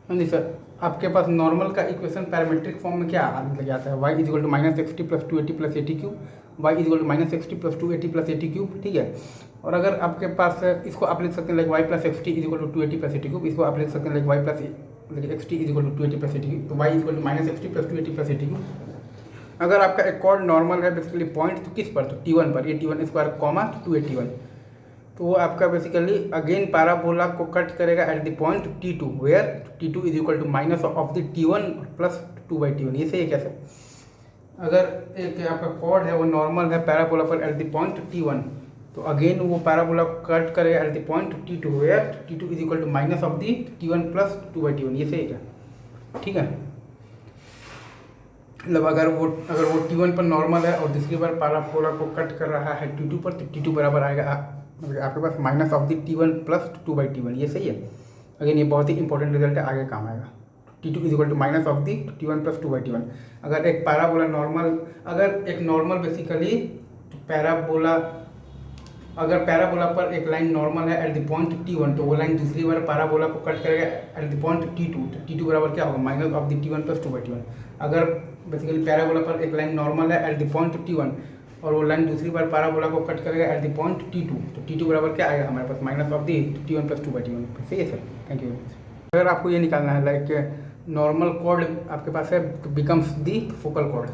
हाँ जी सर, आपके पास नॉर्मल का इक्वेशन पैरामीट्रिक फॉर्म में क्या लग जाता है, y is equal to minus x t plus two eighty plus eighty cube, y is equal to minus x t plus two eighty plus eighty cube, ठीक है। और अगर आपके पास इसको आप लिख सकते हैं like y plus x t is equal to two eighty plus eighty cube, इसको आप लिख सकते हैं like y plus x t is equal to two eighty plus eighty cube, तो y is equal to minus x t plus two eighty plus eighty cube. अगर आपका एक chord normal है बेसिकली पॉइंट तो किस पर, तो टी1 पर, ये टी1 स्क्वायर कॉमा 281, तो वो आपका बेसिकली अगेन पैराबोला को कट करेगा at the point T2 where T2 is equal to minus of the T1 plus 2/T1। ये सही है कैसे, अगर एक आपका कॉर्ड है वो नॉर्मल है पैराबोला पर एट द पॉइंट T1, तो अगेन वो पैराबोला को कट करेगा at the point T2 where T2 is equal to minus of the T1 plus 2/T1। ये सही है क्या, ठीक है। मतलब अगर वो T1 पर नॉर्मल है और दूसरी बार पैराबोला को कट कर रहा है T2 पर, तो T2 बराबर आएगा आपके पास minus of the T1 plus 2/T1। ये सही है। अगेन ये बहुत ही इंपॉर्टेंट रिजल्ट है, आगे काम आएगा। T2 is equal to minus of the T1 plus 2/T1। अगर एक पैराबोला नॉर्मल, अगर एक नॉर्मल बेसिकली पैराबोला, अगर पैराबोला पर एक लाइन नॉर्मल है एट द पॉइंट T1, तो वो लाइन दूसरी बार पैराबोला को कट करेगा एट द पॉइंट T2, तो T2 बराबर क्या होगा, minus of the T1 plus 2/T1। अगर बेसिकली पैराबोला पर एक लाइन नॉर्मल है एट द पॉइंट T1 और वो लाइन दूसरी बार पैराबोला को कट करेगा एट द पॉइंट T2, तो T2 बराबर क्या आएगा हमारे पास, minus of the T1 plus 2/T1। सही है सर, थैंक यू। अगर आपको ये निकालना है लाइक नॉर्मल कॉर्ड आपके पास है बिकम्स दी फोकल कॉर्ड,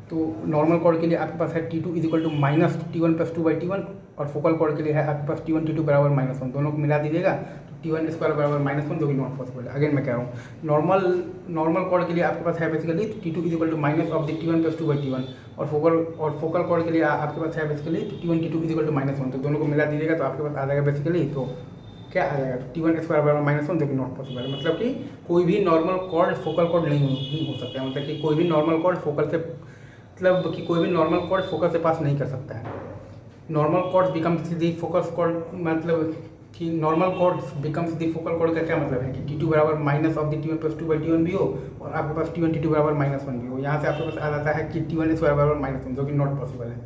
तो नॉर्मल कॉर्ड के लिए आपके पास है T2 is equal to minus T1 plus 2/T1, और फोकल कॉर्ड के लिए है आपके पास T1 T2 बराबर -1, दोनों को मिला दीजिएगा तो T1 स्क्वायर बराबर -1, जो कि नॉट पॉसिबल है। अगेन मैं कह रहा हूँ नॉर्मल कॉर्ड के लिए आपके पास है basically T2 is equal to minus of the T1 plus 2/T1, और फोकल कॉर्ड के लिए आपके पास है basically T1 T2 is equal to -1, तो दोनों को मिला दीजिएगा तो आपके पास आ जाएगा बेसिकली, तो क्या आ जाएगा, तो T1 स्क्वायर बराबर -1, जो कि नॉट पॉसिबल है। मतलब कि कोई भी नॉर्मल कॉर्ड फोकल कॉर्ड नहीं हो सकता है, मतलब कि कोई भी नॉर्मल कॉर्ड फोकल से, मतलब कि कोई भी नॉर्मल कॉर्ड फोकस से पास नहीं कर सकता है। Normal chord becomes the focus chord, मतलब कि normal chord becomes the focal chord का क्या मतलब है कि T2 बराबर minus of the T1 plus 2/T1 भी हो और आपके पास T1 T2 बराबर -1 भी हो। यहाँ से आपके पास आ जाता है कि T1 स्क्वायर बराबर -1, जो कि नॉट पॉसिबल है।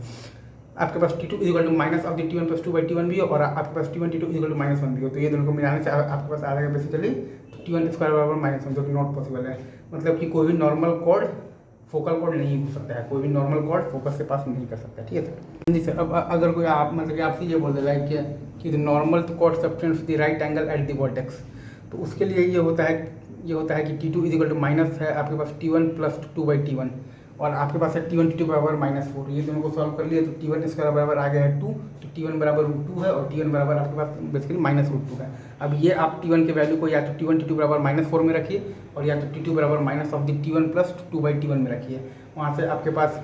आपके पास T2 equal to minus of the T1 plus 2/T1 भी हो और आपके पास T1 T2 इक्वल टू -1 भी हो, तो ये दोनों को मिलाने से आपके पास आ जाएगा बेसिकली T1 स्क्वायर बराबर -1, जो कि नॉट पॉसिबल है। मतलब कि कोई भी नॉर्मल कॉर्ड फोकल कॉर्ड नहीं हो सकता है, कोई भी नॉर्मल कॉर्ड फोकस से पास नहीं कर सकता, ठीक है सर। जी सर, अब अगर कोई आप मतलब कि आपसे ये बोल दे लाइक कि नॉर्मल तो chord subtends the right angle at the vertex, तो उसके लिए ये होता है कि T2 is equal to minus है आपके पास T1 प्लस 2/T1 और आपके पास है T1 T2 बराबर -4, ये दोनों को सॉल्व कर लिए तो T1 स्क्वायर बराबर आ गया है 2, तो T1 बराबर √2 है और T1 बराबर आपके पास बेसिकली -√2 है। अब ये आप T1 के वैल्यू को या तो T1 T2 बराबर -4 में रखिए और या तो T2 बराबर minus of the T1 plus 2/T1 में रखिए। वहाँ से आपके पास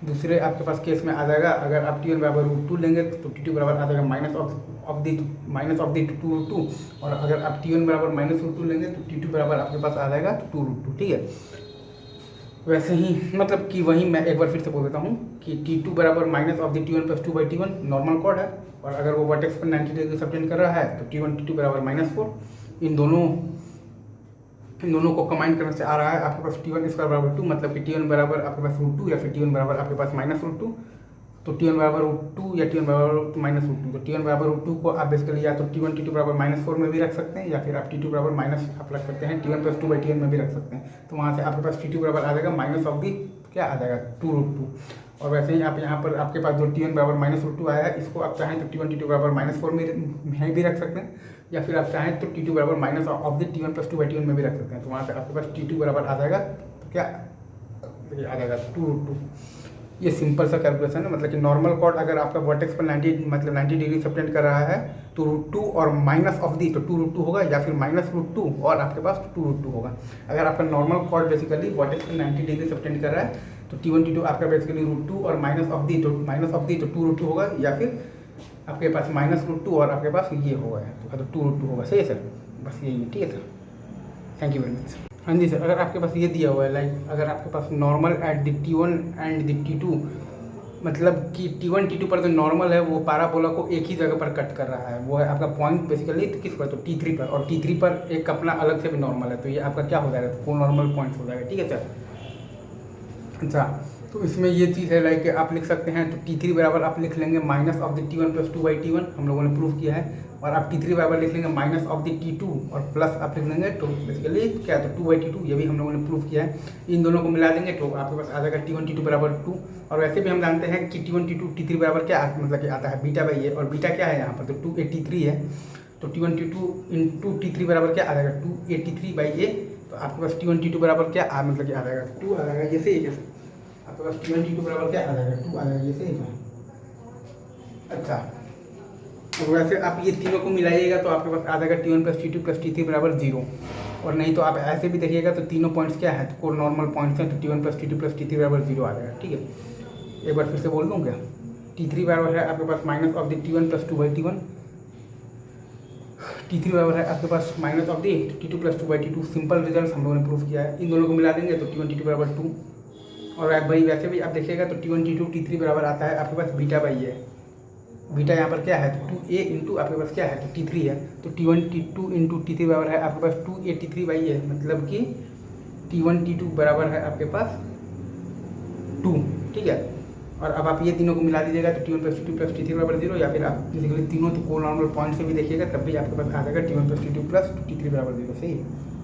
दूसरे आपके पास केस में आ जाएगा, अगर आप T1 बराबर √2 लेंगे तो T2 बराबर आ जाएगा माइनस ऑफ द 2√2, और अगर आप T1 बराबर -√2 लेंगे तो T2 बराबर आपके पास आ जाएगा 2√2, ठीक है। वैसे ही मतलब कि वही मैं एक बार फिर से बोल देता हूँ कि T2 बराबर minus of the T1 plus 2/T1 normal cord है, और अगर वो वर्टेक्स पर 90 डिग्री सबटेंड कर रहा है तो T1 T2 बराबर -4। इन दोनों को कंबाइन करने से आ रहा है आपके पास T1 स्क्वायर बराबर 2, मतलब कि T1 बराबर आपके पास √2 या फिर T1 बराबर आपके पास -√2, तो T1 बराबर √2 या T1 बराबर -√2, तो T1 बराबर √2 को आप बेसिकली या तो T1 T2 बराबर -4 में भी रख सकते हैं या फिर आप T2 बराबर माइनस आप रख सकते हैं T1 प्लस 2/T1 में भी रख सकते हैं, तो वहाँ से आपके पास T2 बराबर आ जाएगा माइनस ऑफ दी क्या आ जाएगा 2√2। और वैसे ही आप यहाँ पर आपके पास जो T1 बराबर -√2 आया है, इसको आप चाहें तो T1 T2 बराबर -4 में भी रख सकते हैं या फिर आप चाहें तो T2 बराबर minus of the T1 plus 2/T1 में भी रख सकते हैं, तो वहाँ से आपके पास T2 बराबर आ जाएगा तो क्या आ जाएगा 2√2। ये सिंपल सा कैलकुलेशन है, मतलब कि नॉर्मल कॉर्ड अगर आपका वर्टेक्स पर 90 डिग्री सबटेंड कर रहा है तो √2 और माइनस ऑफ दी तो 2√2 होगा या फिर -√2 और आपके पास 2√2 होगा। अगर आपका नॉर्मल कॉर्ड बेसिकली वर्टेक्स पर 90 डिग्री सबटेंड कर रहा है तो T1 T2 आपका बेसिकली √2 और माइनस ऑफ दी तो 2√2 होगा, या फिर आपके पास -√2 और आपके पास ये होगा तो 2√2 होगा। सही है सर, बस यही है, ठीक है sir, thank you very much. हाँ जी सर, अगर आपके पास ये दिया हुआ है लाइक अगर आपके पास normal at the T1 and the T2, मतलब कि T1 T2 पर जो नॉर्मल है वो पैराबोला को एक ही जगह पर कट कर रहा है, वो है आपका पॉइंट बेसिकली तो किस पर, तो T3 पर, और T3 पर एक अपना अलग से भी नॉर्मल है, तो ये आपका क्या हो जाएगा, तो नॉर्मल पॉइंट्स हो जाएगा, ठीक है सर। अच्छा, तो इसमें ये चीज़ है लाइक आप लिख सकते हैं तो T3 बराबर आप लिख लेंगे minus of the T1 plus 2/T1, हम लोगों ने प्रूव किया है, और आप T3 बराबर लिख लेंगे माइनस ऑफ द T2 और प्लस आप लिख लेंगे तो बेसिकली क्या है तो 2/T2, ये भी हम लोगों ने प्रूव किया है। इन दोनों को मिला देंगे तो आपके पास आ जाएगा T1 T2 बराबर 2। और वैसे भी हम जानते हैं कि T1 T2 T3 बराबर क्या मतलब कि आता है बीटा बाई ए, और बीटा क्या है यहाँ पर तो 283 है। तो T1 T2 इंटू T3 बराबर क्या आ जाएगा 283 बाई ए। तो आपके पास T1 T2 बराबर क्या मतलब कि आ जाएगा 2 आ जाएगा, ये सही है। आपके पास T1 T2 बराबर क्या आ जाएगा 2 आ जाएगा, ये सही है। अच्छा, तो वैसे आप ये तीनों को मिलाइएगा तो आपके पास आ जाएगा T1 plus T2 plus T3 बराबर 0। और नहीं तो आप ऐसे भी देखिएगा तो तीनों पॉइंट्स क्या है तो कोर नॉर्मल पॉइंट्स हैं, तो T1 plus T2 plus T3 बराबर 0 आ जाएगा। ठीक है, एक बार फिर से बोल दूँ क्या, T3 बराबर है आपके पास minus of the T1 plus 2/T1, T3 बराबर है आपके पास minus of the T2 plus 2/T2। Simple result हम लोगों ने प्रूफ किया है। इन दोनों को मिला देंगे तो T1 T2 बराबर 2। और भाई वैसे भी आप देखिएगा तो T1 T2 T3 बराबर आता है आपके पास बीटा बाई ए। बीटा यहाँ पर क्या है तो 2a इंटू आपके पास क्या है तो T3 है। तो T1 T2 इंटू T3 बराबर है आपके पास 283 बाई ए, मतलब कि T1 T2 बराबर है आपके पास 2। ठीक है, और अब आप ये तीनों को मिला दीजिएगा तो T1 plus T2 plus T3 बराबर 0, या फिर आप बेसिकली तीनों तो कोनॉर्मल पॉइंट से भी देखिएगा तब भी आपके पास आ जाएगा T1 plus T2 plus T3 बराबर 0। सही है।